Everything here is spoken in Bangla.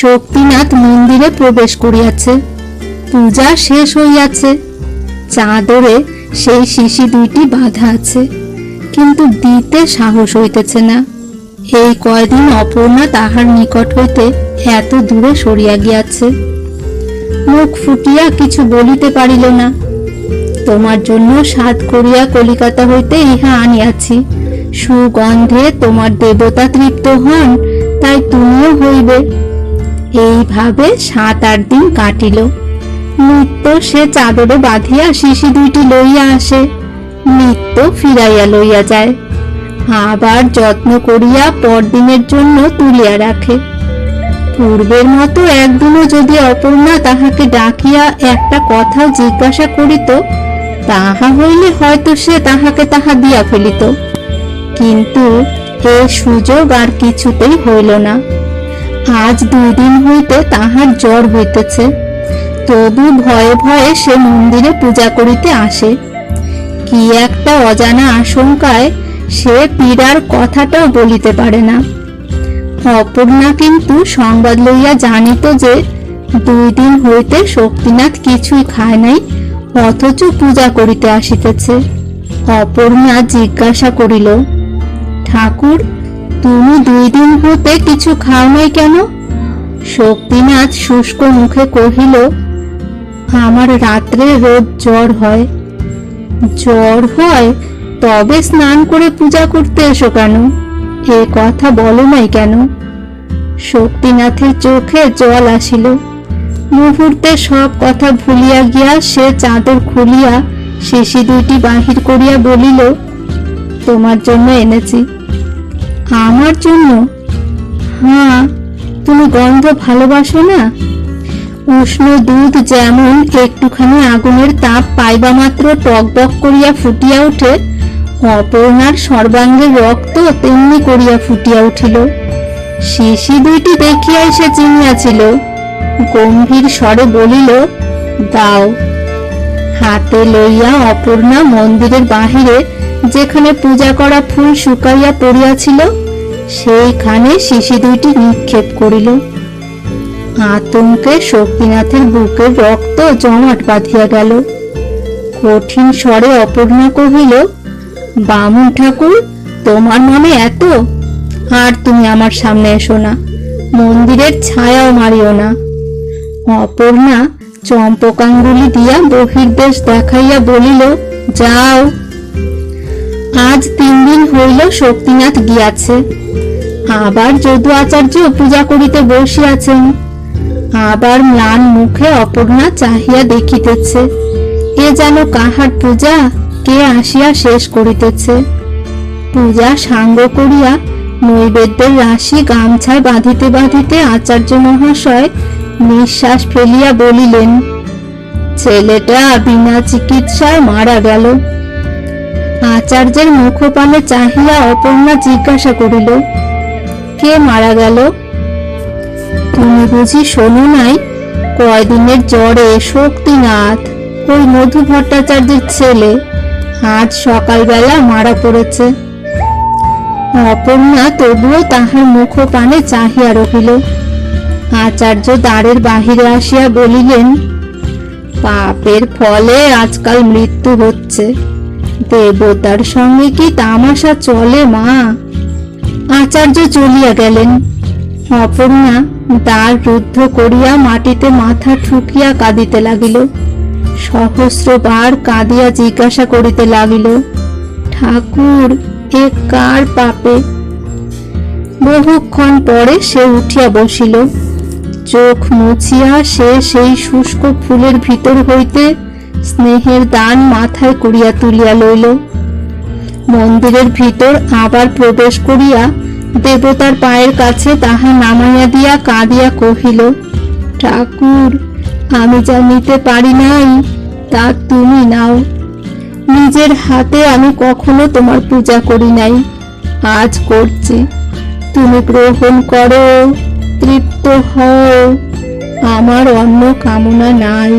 শক্তিনাথ মন্দিরে প্রবেশ করিয়াছে। পূজা শেষ হইয়াছে। চাদরে সেই শিশি দুইটি বাঁধা আছে, কিন্তু দিতে সাহস হইতেছে না। এই কয়দিন অপর্ণা তাহার নিকট হইতে এত দূরে সরিয়া গিয়াছে। মুখ ফুটিয়া কিছু বলিতে পারিল না। তোমার জন্য সাধ করিয়া কলিকাতা হইতে ইহা আনিয়াছি। সুগন্ধে তোমার দেবতা তৃপ্ত হন, তাই তুমিও হইবে। এইভাবে 7-8 দিন কাটিল। নিত্য সে চাদরে বাঁধিয়া শিশি দুইটি লইয়া আসে, নিত্য ফিরাইয়া লইয়া যায়, আবার যত্ন করিয়া পরদিনের জন্য তুলিয়া রাখে। পূর্বের মতো একদিনও যদি অপর্ণা তাহাকে ডাকিয়া একটা কথা জিজ্ঞাসা করিত, তাহা হইলে হয়তো সে তাহাকে তাহা দিয়া ফেলিত। কিন্তু এ সুযোগ আর কিছুতেই হইল না। আজ 2 দিন হইতে তাহার জ্বর হইতেছে, তবু ভয়ে ভয়ে সে মন্দিরে পূজা করিতে আসে। কি একটা অজানা আশঙ্কায় সে পীড়ার কথাটাও বলিতে পারে না। অপর্ণা কিন্তু সংবাদ লইয়া জানিত যে 2 দিন হইতে শক্তিনাথ কিছুই খায় নাই, অথচ পূজা করিতে আসিতেছে। অপর্ণা জিজ্ঞাসা করিল, ঠাকুর, তুমি 2 দিন হতে কিছু খাও নাই কেন? শক্তিনাথ শুষ্ক মুখে কহিল, আমার রাত্রে রোজ জ্বর হয়। জ্বর হয়? তবে স্নান করে পূজা করতে এসো কেন? এ কথা বলো নাই কেন? শক্তিনাথের চোখে জল আসিল। মুহূর্তে সব কথা ভুলিয়া গিয়া সে চাদর খুলিয়া শিশি দুইটি বাহির করিয়া বলিল, তোমার জন্য এনেছি। আমার জন্য? হ্যাঁ, তুমি গন্ধ ভালোবাসো না? উষ্ণ দুধ যেমন একটুখানি আগুনের তাপ পাইবা মাত্র টকবক করিয়া ফুটিয়া উঠে, অপর্ণার সর্বাঙ্গের রক্ত তেমনি করিয়া ফুটিয়া উঠিল। শিশি দুইটি দেখিয়াই সে চিনিয়াছিল। গম্ভীর স্বরে বলিল, দাও। হাতে লইয়া অপর্ণা মন্দিরের বাহিরে যেখানে পূজা করা ফুল শুকাইয়া পড়িয়াছিল, সেইখানে শিশি দুইটি নিক্ষেপ করিল। আতঙ্কে শক্তিনাথের বুকের রক্ত জমাট বাঁধিয়া গেল। কঠিন স্বরে অপর্ণা কহিল, বামুন ঠাকুর, তোমার মনে এত? আর তুমি আমার সামনে এসো না, মন্দিরের ছায়াও মারিও না। অপর্ণা চম্পকাঙ্গুলি দিয়া বহির্দেশ দেখাইয়া বলিল, যাও। আজ 3 দিন হইল শক্তিনাথ গিয়াছে। আবার যদু আচার্য পূজা করিতে বসিয়াছেন। আবার ম্লান মুখে অপর্ণা চাহিয়া দেখিতেছে, এ যেন কাহার পূজা, কে আসিয়া শেষ করিতেছে। পূজা সাঙ্গ করিয়া নৈবেদ্যের রাশি গামছায় বাঁধিতে বাঁধিতে আচার্য মহাশয় নিঃশ্বাস ফেলিয়া বলিলেন, ছেলেটা বিনা চিকিৎসায় মারা গেল। আচার্যের মুখপানে চাহিয়া অপর্ণা জিজ্ঞাসা করিল, কে মারা গেল? তুমি বুঝি শোনো নাই? কয়দিনের জ্বরে শক্তিনাথ, ওই মধু ভট্টাচার্যের ছেলে, আজ সকালবেলা মারা পড়েছে। অপর্ণা তবুও তাহার মুখপানে চাহিয়া রহিল। আচার্য দ্বারের বাহিরে আসিয়া বলিলেন, পাপের ফলে আজকাল মৃত্যু হচ্ছে, দেবতার সঙ্গে কি তামাশা চলে মা? আচার্য চলিয়া গেলেন। অপর্ণা দ্বার রুদ্ধ করিয়া মাটিতে মাথা ঠুকিয়া কাঁদিতে লাগিল। সহস্রবার কাঁদিয়া জিজ্ঞাসা করিতে লাগিল, ঠাকুর, এ কার পাপে? বহুক্ষণ পরে সে উঠিয়া বসিল। চোখ মুছিয়া সে সেই শুষ্ক ফুলের ভিতর হইতে স্নেহের দান মাথায় করিয়া তুলিয়া লইল। মন্দিরের ভিতর আবার প্রবেশ করিয়া দেবতার পায়ের কাছে তাহা নামাইয়া দিয়া কাঁদিয়া কহিল, ঠাকুর, আমি যা নিতে পারি নাই তা তুমি নাও। নিজের হাতে আমি কখনো তোমার পূজা করি নাই, আজ করছি। তুমি গ্রহণ করো, তৃপ্ত হও, আমার অন্য কামনা নাই।